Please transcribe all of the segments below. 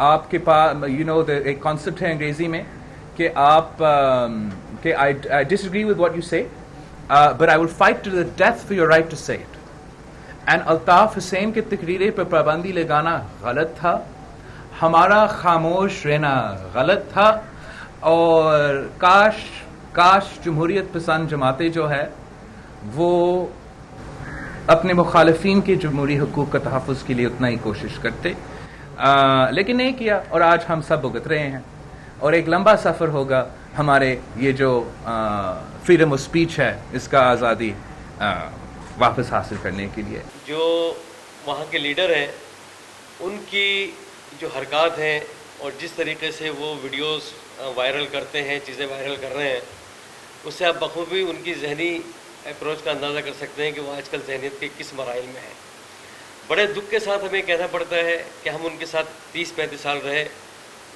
آپ کے پاس ایک کانسیپٹ ہے انگریزی میں کہ آپ کہ I disagree with what you say, but I will fight to the death for your right to say it. And Altaf Hussain کے تقریرے پر پابندی لگانا غلط تھا، ہمارا خاموش رہنا غلط تھا، اور کاش جمہوریت پسند جماعتیں جو ہے وہ اپنے مخالفین کے جمہوری حقوق کا تحفظ کے لیے اتنا ہی کوشش کرتے، لیکن نہیں کیا، اور آج ہم سب بھگت رہے ہیں، اور ایک لمبا سفر ہوگا ہمارے یہ جو فریڈم آف اسپیچ ہے اس کا آزادی واپس حاصل کرنے کے لیے۔ جو وہاں کے لیڈر ہیں ان کی جو حرکات ہیں اور جس طریقے سے وہ ویڈیوز وائرل کرتے ہیں، چیزیں وائرل کر رہے ہیں، اس سے آپ بخوبی ان کی ذہنی اپروچ کا اندازہ کر سکتے ہیں کہ وہ آج کل ذہنیت کے کس مراحل میں ہیں۔ بڑے دکھ کے ساتھ ہمیں کہنا پڑتا ہے کہ ہم ان کے ساتھ 30-35 سال رہے،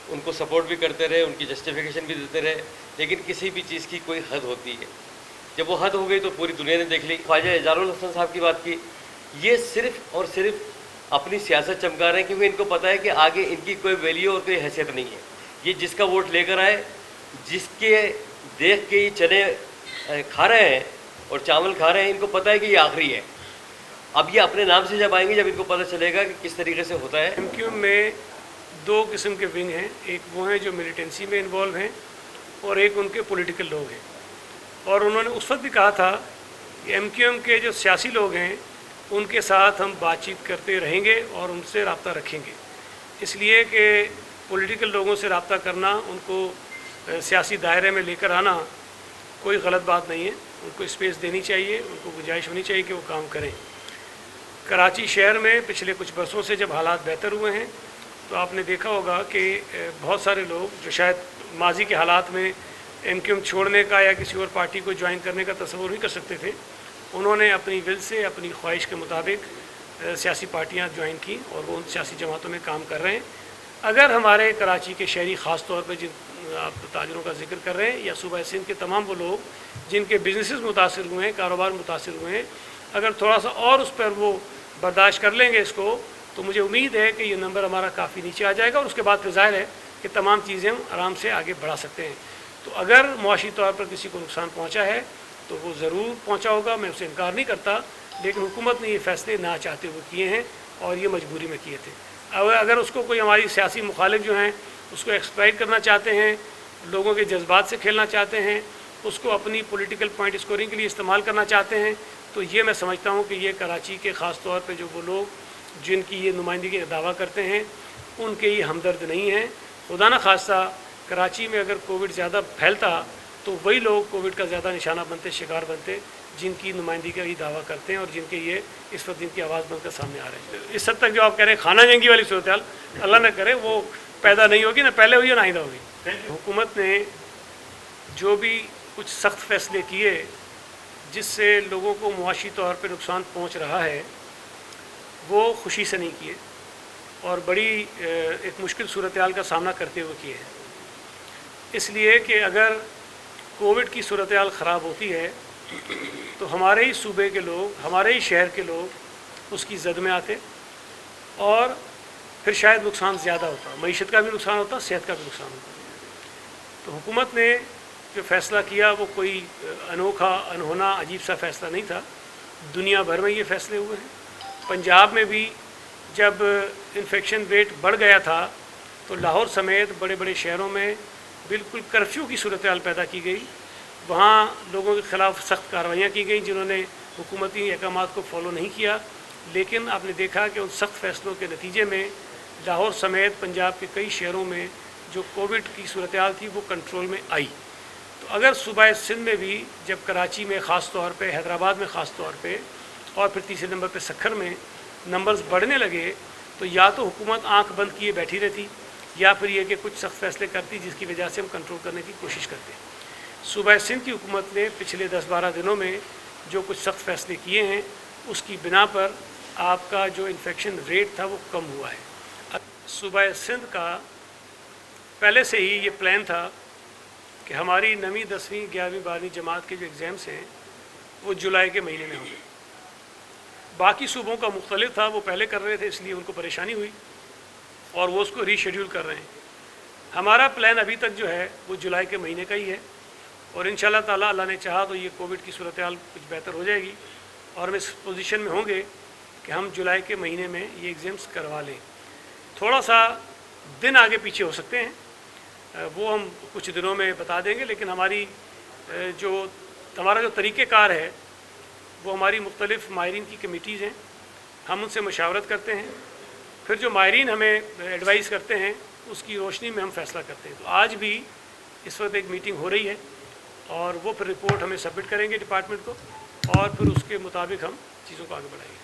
ان کو سپورٹ بھی کرتے رہے، ان کی جسٹیفیکیشن بھی دیتے رہے، لیکن کسی بھی چیز کی کوئی حد ہوتی ہے۔ جب وہ حد ہو گئی تو پوری دنیا نے دیکھ لی۔ خواجہ اعجاز الحسن صاحب کی بات کی، یہ صرف اور صرف اپنی سیاست چمکا رہے ہیں کیونکہ ان کو پتہ ہے کہ آگے ان کی کوئی ویلیو اور کوئی حیثیت نہیں ہے۔ یہ جس کا ووٹ لے کر آئے، جس کے دیکھ کے یہ چنے کھا رہے ہیں اور چاول کھا رہے ہیں، ان کو پتہ ہے کہ یہ آخری ہے۔ اب یہ اپنے نام سے جب آئیں گے، جب ان کو پتہ چلے گا کہ کس طریقے سے ہوتا ہے۔ ایم کیو میں دو قسم کے ونگ ہیں، ایک وہ ہیں جو ملیٹنسی میں انوالو ہیں اور ایک ان کے پولیٹیکل لوگ ہیں، اور انہوں نے اس وقت بھی کہا تھا کہ ایم کیو ایم کے جو سیاسی لوگ ہیں ان کے ساتھ ہم بات چیت کرتے رہیں گے اور ان سے رابطہ رکھیں گے، اس لیے کہ پولیٹیکل لوگوں سے رابطہ کرنا، ان کو سیاسی دائرے میں لے کر آنا کوئی غلط بات نہیں ہے، ان کو اسپیس دینی چاہیے، ان کو گنجائش ہونی چاہیے کہ وہ کام کریں۔ کراچی شہر میں پچھلے کچھ برسوں سے جب حالات بہتر ہوئے ہیں تو آپ نے دیکھا ہوگا کہ بہت سارے لوگ جو شاید ماضی کے حالات میں ایم کیو ایم چھوڑنے کا یا کسی اور پارٹی کو جوائن کرنے کا تصور نہیں کر سکتے تھے، انہوں نے اپنی ول سے، اپنی خواہش کے مطابق سیاسی پارٹیاں جوائن کی اور وہ ان سیاسی جماعتوں میں کام کر رہے ہیں۔ اگر ہمارے کراچی کے شہری، خاص طور پہ جن آپ تاجروں کا ذکر کر رہے ہیں، یا صوبہ سندھ کے تمام وہ لوگ جن کے بزنسز متاثر ہوئے ہیں، کاروبار متاثر ہوئے ہیں، اگر تھوڑا سا اور اس پر وہ برداشت کر لیں گے اس کو، تو مجھے امید ہے کہ یہ نمبر ہمارا کافی نیچے آ جائے گا، اور اس کے بعد پھر ظاہر ہے کہ تمام چیزیں ہم آرام سے آگے بڑھا سکتے ہیں۔ تو اگر معاشی طور پر کسی کو نقصان پہنچا ہے تو وہ ضرور پہنچا ہوگا، میں اسے انکار نہیں کرتا، لیکن حکومت نے یہ فیصلے نہ چاہتے ہوئے کیے ہیں اور یہ مجبوری میں کیے تھے۔ اگر اس کو کوئی ہماری سیاسی مخالف جو ہیں اس کو ایکسپلائٹ کرنا چاہتے ہیں، لوگوں کے جذبات سے کھیلنا چاہتے ہیں، اس کو اپنی پولیٹیکل پوائنٹ اسکورنگ کے لیے استعمال کرنا چاہتے ہیں، تو یہ میں سمجھتا ہوں کہ یہ کراچی کے خاص طور پہ جو وہ لوگ جن کی یہ نمائندگی کا دعویٰ کرتے ہیں ان کے یہ ہمدرد نہیں ہیں۔ خدا نہ خواستہ کراچی میں اگر کووڈ زیادہ پھیلتا تو وہی لوگ کووڈ کا زیادہ نشانہ بنتے، شکار بنتے، جن کی نمائندگی کا یہ دعویٰ کرتے ہیں اور جن کے یہ اس وقت جن کی آواز بن کر سامنے آ رہے ہیں۔ اس حد تک جو آپ کہہ رہے ہیں خانہ جنگی والی صورتحال، اللہ نہ کرے وہ پیدا نہیں ہوگی، نہ پہلے ہوئی نہ آئندہ ہوگی۔ حکومت نے جو بھی کچھ سخت فیصلے کیے جس سے لوگوں کو معاشی طور پہ نقصان پہنچ رہا ہے، وہ خوشی سے نہیں کیے اور بڑی ایک مشکل صورتحال کا سامنا کرتے ہوئے کیے ہیں، اس لیے کہ اگر کووڈ کی صورتحال خراب ہوتی ہے تو ہمارے ہی صوبے کے لوگ، ہمارے ہی شہر کے لوگ اس کی زد میں آتے اور پھر شاید نقصان زیادہ ہوتا، معیشت کا بھی نقصان ہوتا، صحت کا بھی نقصان ہوتا۔ تو حکومت نے جو فیصلہ کیا وہ کوئی انوکھا، انہونا، عجیب سا فیصلہ نہیں تھا، دنیا بھر میں یہ فیصلے ہوئے ہیں۔ پنجاب میں بھی جب انفیکشن ریٹ بڑھ گیا تھا تو لاہور سمیت بڑے بڑے شہروں میں بالکل کرفیو کی صورتحال پیدا کی گئی، وہاں لوگوں کے خلاف سخت کارروائیاں کی گئیں جنہوں نے حکومتی احکامات کو فالو نہیں کیا، لیکن آپ نے دیکھا کہ ان سخت فیصلوں کے نتیجے میں لاہور سمیت پنجاب کے کئی شہروں میں جو کووڈ کی صورتحال تھی وہ کنٹرول میں آئی۔ تو اگر صوبہ سندھ میں بھی جب کراچی میں خاص طور پہ، حیدرآباد میں خاص طور پہ، اور پھر تیسرے نمبر پہ سکھر میں نمبرز بڑھنے لگے تو یا تو حکومت آنکھ بند کیے بیٹھی رہتی یا پھر یہ کہ کچھ سخت فیصلے کرتی جس کی وجہ سے ہم کنٹرول کرنے کی کوشش کرتے ہیں۔ صوبہ سندھ کی حکومت نے پچھلے 10-12 دنوں میں جو کچھ سخت فیصلے کیے ہیں اس کی بنا پر آپ کا جو انفیکشن ریٹ تھا وہ کم ہوا ہے۔ صوبہ سندھ کا پہلے سے ہی یہ پلان تھا کہ ہماری 9ویں 10ویں 11ویں 12ویں جماعت کے جو ایگزامس ہیں وہ جولائی کے مہینے میں ہوں گے۔ باقی صوبوں کا مختلف تھا، وہ پہلے کر رہے تھے اس لیے ان کو پریشانی ہوئی، اور وہ اس کو ریشیڈیول کر رہے ہیں. ہمارا پلان ابھی تک جو ہے وہ جولائی کے مہینے کا ہی ہے, اور انشاءاللہ تعالیٰ اللہ نے چاہا تو یہ کووڈ کی صورتحال کچھ بہتر ہو جائے گی اور ہم اس پوزیشن میں ہوں گے کہ ہم جولائی کے مہینے میں یہ ایگزامس کروا لیں. تھوڑا سا دن آگے پیچھے ہو سکتے ہیں, وہ ہم کچھ دنوں میں بتا دیں گے, لیکن ہمارا جو طریقہ کار ہے وہ ہماری مختلف ماہرین کی کمیٹیز ہیں, ہم ان سے مشاورت کرتے ہیں, پھر جو ماہرین ہمیں ایڈوائز کرتے ہیں اس کی روشنی میں ہم فیصلہ کرتے ہیں. تو آج بھی اس وقت ایک میٹنگ ہو رہی ہے اور وہ پھر رپورٹ ہمیں سبمٹ کریں گے ڈپارٹمنٹ کو, اور پھر اس کے مطابق ہم چیزوں کو آگے بڑھائیں گے.